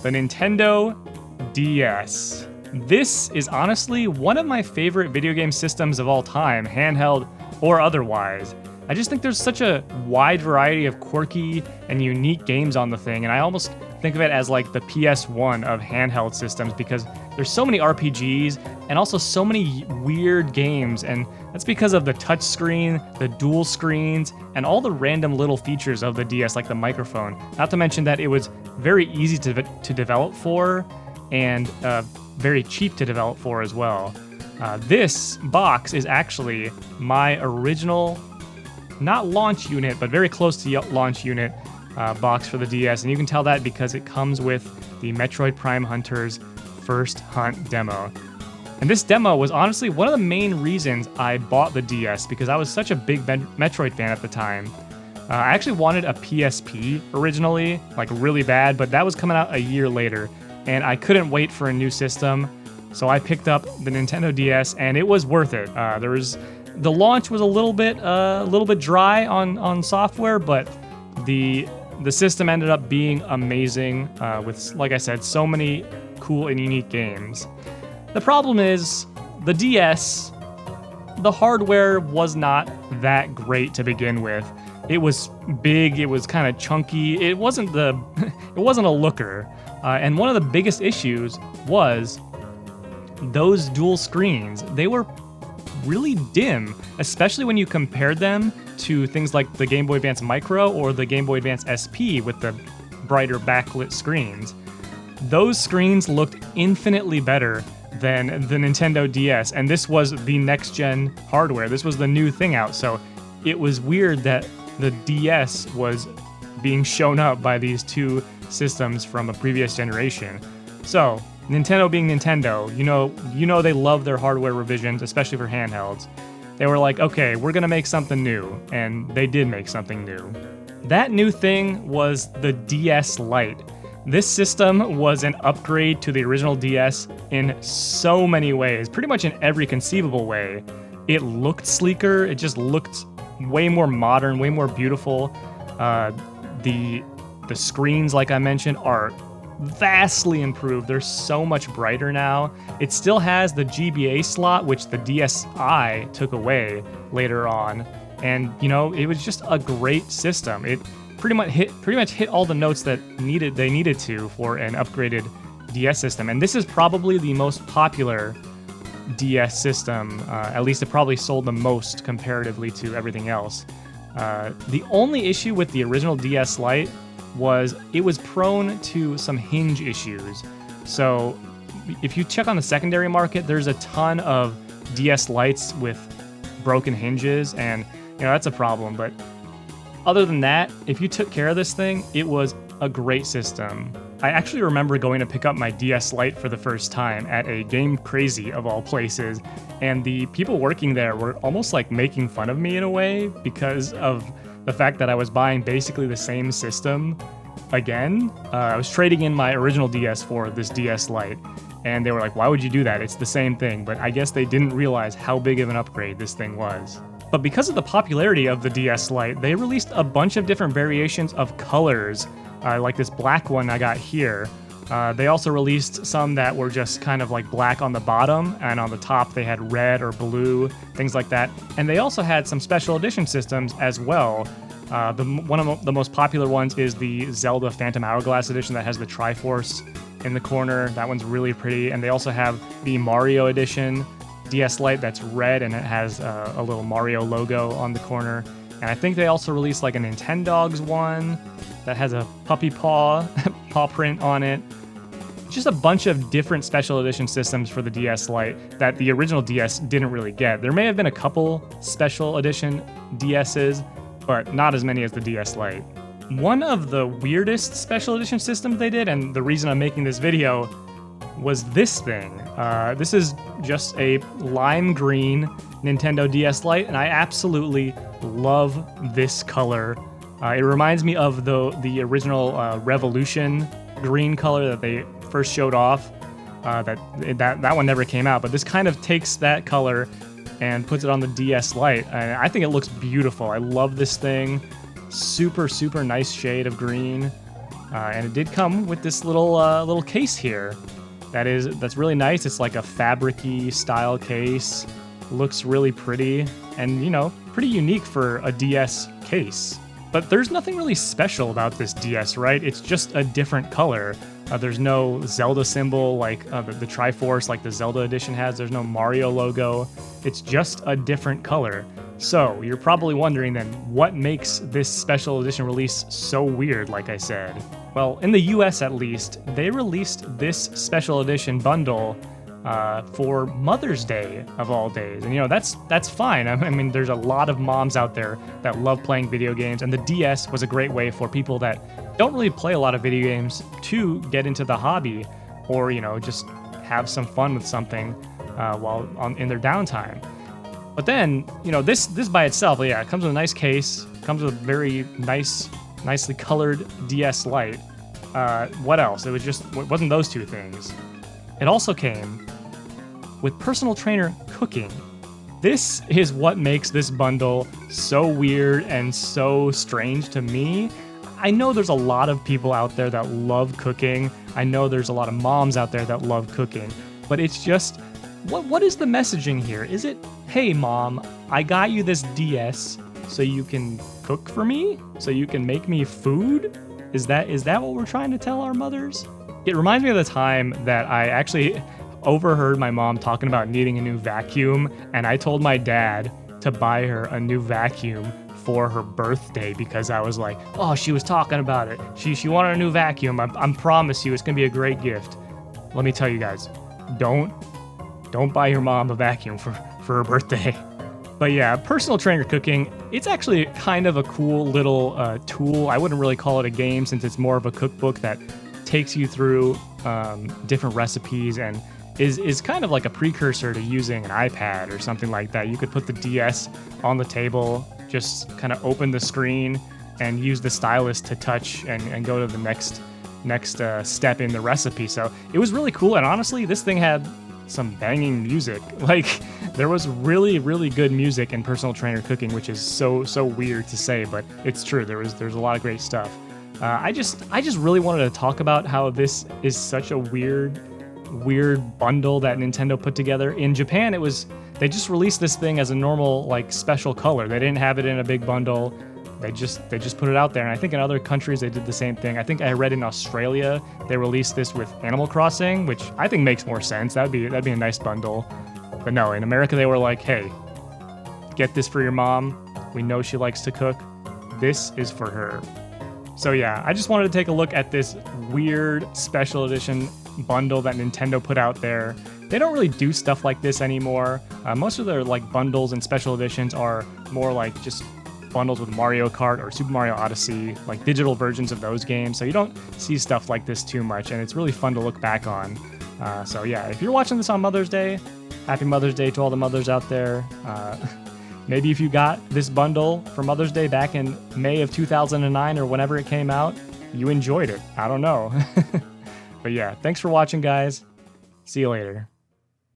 the Nintendo DS. This is honestly one of my favorite video game systems of all time, handheld or otherwise. I just think there's such a wide variety of quirky and unique games on the thing, and I almost think of it as like the PS1 of handheld systems because there's so many RPGs and also so many weird games, and that's because of the touch screen, the dual screens, and all the random little features of the DS, like the microphone. Not to mention that it was very easy to develop for and very cheap to develop for as well. This box is actually my original, not launch unit, but very close to launch unit box for the DS, and you can tell that because it comes with the Metroid Prime Hunter's First Hunt demo. And this demo was honestly one of the main reasons I bought the DS, because I was such a big Metroid fan at the time. I actually wanted a PSP originally, like really bad, but that was coming out a year later, and I couldn't wait for a new system, so I picked up the Nintendo DS, and it was worth it. The launch was a little bit dry on software, but the system ended up being amazing with, like I said, so many cool and unique games. The problem is, the DS, the hardware was not that great to begin with. It was big, it was kind of chunky, it wasn't a looker. And one of the biggest issues was those dual screens. They were really dim, especially when you compared them to things like the Game Boy Advance Micro or the Game Boy Advance SP with the brighter backlit screens. Those screens looked infinitely better than the Nintendo DS, and this was the next-gen hardware. This was the new thing out, so it was weird that the DS was being shown up by these two systems from a previous generation. So, Nintendo being Nintendo, you know they love their hardware revisions, especially for handhelds. They were like, okay, we're gonna make something new, and they did make something new. That new thing was the DS Lite. This system was an upgrade to the original DS in so many ways, pretty much in every conceivable way. It looked sleeker, it just looked way more modern, way more beautiful. The screens, like I mentioned, are vastly improved. They're so much brighter now. It still has the GBA slot, which the DSi took away later on. And, it was just a great system. It pretty much hit all the notes that they needed to for an upgraded DS system. And this is probably the most popular DS system. At least it probably sold the most comparatively to everything else. The only issue with the original DS Lite was it was prone to some hinge issues. So if you check on the secondary market, there's a ton of DS Lites with broken hinges, and that's a problem. But other than that, if you took care of this thing, it was a great system. I actually remember going to pick up my DS Lite for the first time at a Game Crazy of all places, and the people working there were almost like making fun of me in a way because of the fact that I was buying basically the same system again. I was trading in my original DS for this DS Lite, and they were like, why would you do that? It's the same thing. But I guess they didn't realize how big of an upgrade this thing was. But because of the popularity of the DS Lite, they released a bunch of different variations of colors, like this black one I got here. They also released some that were just kind of like black on the bottom, and on the top they had red or blue, things like that. And they also had some special edition systems as well. One of the most popular ones is the Zelda Phantom Hourglass edition that has the Triforce in the corner. That one's really pretty. And they also have the Mario edition DS Lite that's red, and it has a little Mario logo on the corner. And I think they also released like a Nintendogs one that has a puppy paw print on it. Just a bunch of different special edition systems for the DS Lite that the original DS didn't really get. There may have been a couple special edition DSs, but not as many as the DS Lite. One of the weirdest special edition systems they did, and the reason I'm making this video, was this thing. This is just a lime green Nintendo DS Lite, and I absolutely love this color. It reminds me of the original Revolution green color that they first showed off. That one never came out, but this kind of takes that color and puts it on the DS Lite, and I think it looks beautiful. I love this thing. Super, super nice shade of green. And it did come with this little case here. That's really nice. It's like a fabric-y style case. Looks really pretty and, you know, pretty unique for a DS case. But there's nothing really special about this DS, right? It's just a different color. There's no Zelda symbol like the Triforce like the Zelda edition has. There's no Mario logo. It's just a different color. So you're probably wondering then, what makes this special edition release so weird, like I said? Well, in the US at least, they released this special edition bundle for Mother's Day of all days. And you know, that's fine. I mean, there's a lot of moms out there that love playing video games, and the DS was a great way for people that don't really play a lot of video games to get into the hobby, or, you know, just have some fun with something in their downtime. But then, you know, this by itself, yeah, it comes with a nice case, comes with a very nicely colored DS Lite. What else? It wasn't those two things. It also came with personal trainer cooking. This is what makes this bundle so weird and so strange to me. I know there's a lot of people out there that love cooking. I know there's a lot of moms out there that love cooking, but it's just, what is the messaging here? Is it, hey mom, I got you this DS so you can cook for me? So you can make me food? Is that what we're trying to tell our mothers? It reminds me of the time that I actually overheard my mom talking about needing a new vacuum, and I told my dad to buy her a new vacuum for her birthday because I was like, oh, she was talking about it. She wanted a new vacuum. I promise you it's gonna be a great gift. Let me tell you guys, don't buy your mom a vacuum for her birthday. But yeah, personal trainer cooking, it's actually kind of a cool little tool. I wouldn't really call it a game since it's more of a cookbook that takes you through different recipes and is kind of like a precursor to using an iPad or something like that. You could put the DS on the table, just kind of open the screen and use the stylus to touch and go to the next step in the recipe. So it was really cool, and honestly, this thing had some banging music. Like, there was really, really good music in personal trainer cooking, which is so weird to say, but it's true. There's a lot of great stuff. I just really wanted to talk about how this is such a weird bundle that Nintendo put together. In Japan, they just released this thing as a normal, like, special color. They didn't have it in a big bundle. They just put it out there, and I think in other countries they did the same thing. I think I read in Australia they released this with Animal Crossing, which I think makes more sense. That'd be a nice bundle. But no, in America they were like, hey, get this for your mom. We know she likes to cook. This is for her. So yeah, I just wanted to take a look at this weird special edition bundle that Nintendo put out there. They don't really do stuff like this anymore. Most of their like bundles and special editions are more like just bundles with Mario Kart or Super Mario Odyssey, like digital versions of those games. So you don't see stuff like this too much, and it's really fun to look back on. So yeah, if you're watching this on Mother's Day, happy Mother's Day to all the mothers out there. Maybe if you got this bundle for Mother's Day back in May of 2009 or whenever it came out, you enjoyed it. I don't know. But yeah, thanks for watching, guys. See you later.